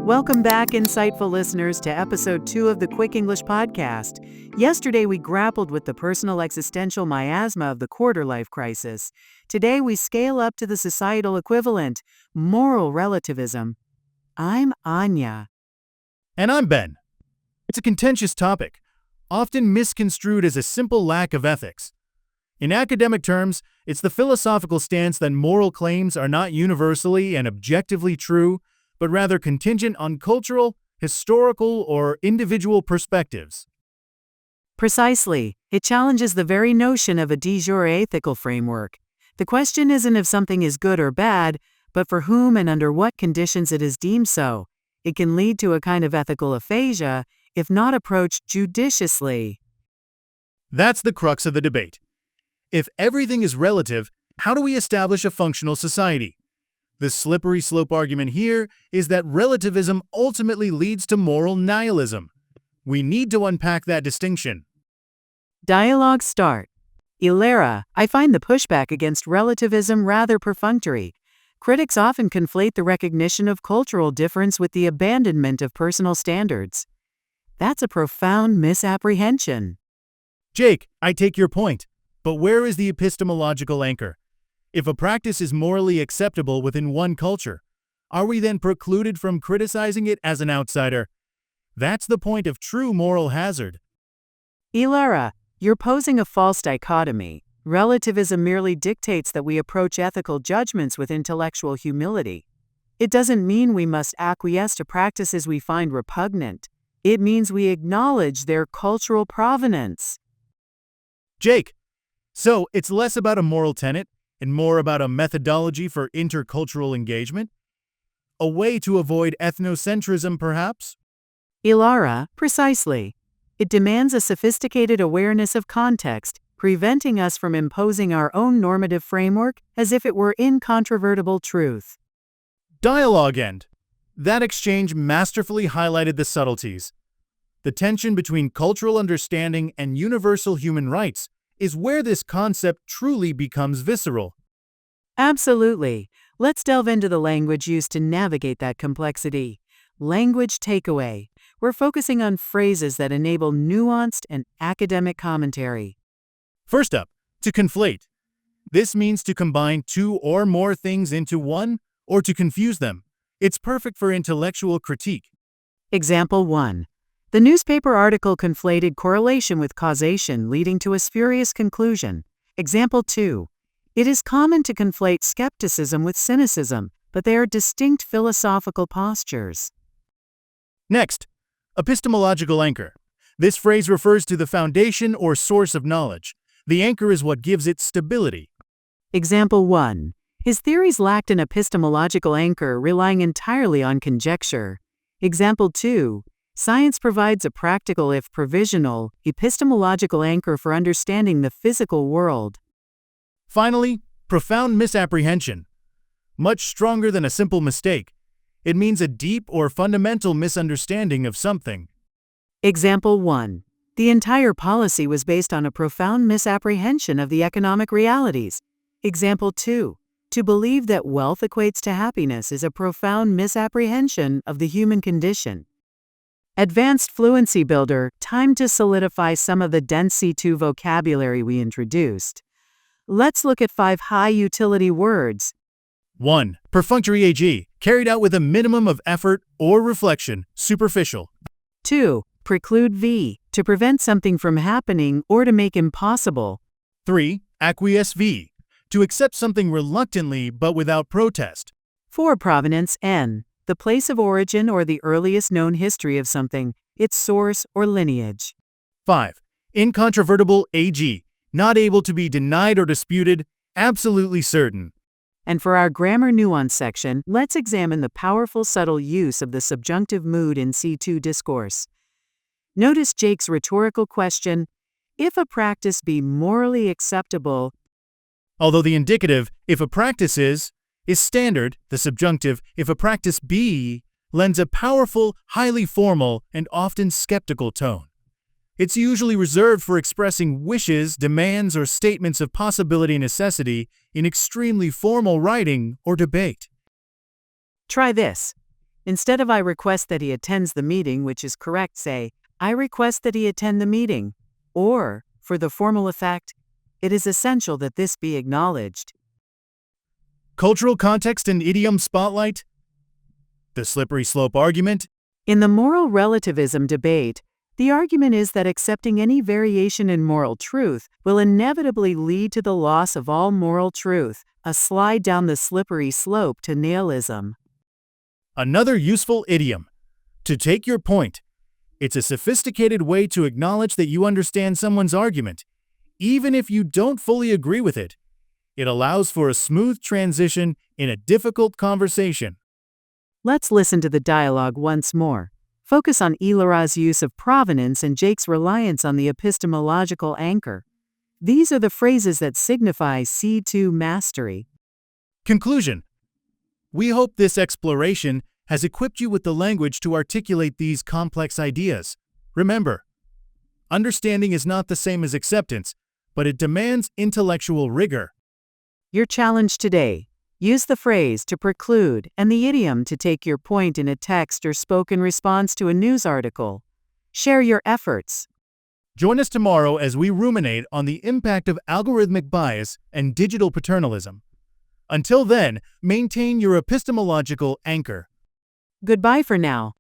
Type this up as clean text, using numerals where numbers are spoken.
Welcome back, insightful listeners, to episode 2 of the Quick English Podcast. Yesterday, we grappled with the personal existential miasma of the quarter-life crisis. Today, we scale up to the societal equivalent, moral relativism. I'm Anya. And I'm Ben. It's a contentious topic, often misconstrued as a simple lack of ethics. In academic terms, it's the philosophical stance that moral claims are not universally and objectively true, but rather contingent on cultural, historical, or individual perspectives. Precisely. It challenges the very notion of a de jure ethical framework. The question isn't if something is good or bad, but for whom and under what conditions it is deemed so. It can lead to a kind of ethical aphasia if not approached judiciously. That's the crux of the debate. If everything is relative, how do we establish a functional society? The slippery slope argument here is that relativism ultimately leads to moral nihilism. We need to unpack that distinction. Dialogue start. Ilera, I find the pushback against relativism rather perfunctory. Critics often conflate the recognition of cultural difference with the abandonment of personal standards. That's a profound misapprehension. Jake, I take your point, but where is the epistemological anchor? If a practice is morally acceptable within one culture, are we then precluded from criticizing it as an outsider? That's the point of true moral hazard. Ilera, you're posing a false dichotomy. Relativism merely dictates that we approach ethical judgments with intellectual humility. It doesn't mean we must acquiesce to practices we find repugnant. It means we acknowledge their cultural provenance. Jake, so it's less about a moral tenet and more about a methodology for intercultural engagement? A way to avoid ethnocentrism, perhaps? Ilara, precisely. It demands a sophisticated awareness of context, preventing us from imposing our own normative framework as if it were incontrovertible truth. Dialogue end. That exchange masterfully highlighted the subtleties. The tension between cultural understanding and universal human rights is where this concept truly becomes visceral. Absolutely. Let's delve into the language used to navigate that complexity. Language takeaway. We're focusing on phrases that enable nuanced and academic commentary. First up, to conflate. This means to combine two or more things into one, or to confuse them. It's perfect for intellectual critique. Example 1. The newspaper article conflated correlation with causation, leading to a spurious conclusion. Example 2. It is common to conflate skepticism with cynicism, but they are distinct philosophical postures. Next, epistemological anchor. This phrase refers to the foundation or source of knowledge. The anchor is what gives it stability. Example 1. His theories lacked an epistemological anchor, relying entirely on conjecture. Example 2. Science provides a practical, if provisional, epistemological anchor for understanding the physical world. Finally, profound misapprehension. Much stronger than a simple mistake. It means a deep or fundamental misunderstanding of something. Example 1. The entire policy was based on a profound misapprehension of the economic realities. Example 2. To believe that wealth equates to happiness is a profound misapprehension of the human condition. Advanced Fluency Builder, time to solidify some of the dense C2 vocabulary we introduced. Let's look at 5 high-utility words. 1. Perfunctory AG, carried out with a minimum of effort or reflection, superficial. 2. Preclude V, to prevent something from happening or to make impossible. 3. Acquiesce V, to accept something reluctantly but without protest. 4. Provenance N, the place of origin or the earliest known history of something, its source or lineage. 5. Incontrovertible AG, not able to be denied or disputed, absolutely certain. And for our grammar nuance section, let's examine the powerful, subtle use of the subjunctive mood in C2 discourse. Notice Jake's rhetorical question, if a practice be morally acceptable. Although the indicative, if a practice is standard, the subjunctive, if a practice be, lends a powerful, highly formal, and often skeptical tone. It's usually reserved for expressing wishes, demands, or statements of possibility and necessity in extremely formal writing or debate. Try this. Instead of I request that he attends the meeting, which is correct, say, I request that he attend the meeting. Or, for the formal effect, it is essential that this be acknowledged. Cultural context and idiom spotlight. The slippery slope argument. In the moral relativism debate, the argument is that accepting any variation in moral truth will inevitably lead to the loss of all moral truth, a slide down the slippery slope to nihilism. Another useful idiom. To take your point. It's a sophisticated way to acknowledge that you understand someone's argument, even if you don't fully agree with it. It allows for a smooth transition in a difficult conversation. Let's listen to the dialogue once more. Focus on Ilara's use of provenance and Jake's reliance on the epistemological anchor. These are the phrases that signify C2 mastery. Conclusion. We hope this exploration has equipped you with the language to articulate these complex ideas. Remember, understanding is not the same as acceptance, but it demands intellectual rigor. Your challenge today: use the phrase to preclude and the idiom to take your point in a text or spoken response to a news article. Share your efforts. Join us tomorrow as we ruminate on the impact of algorithmic bias and digital paternalism. Until then, maintain your epistemological anchor. Goodbye for now.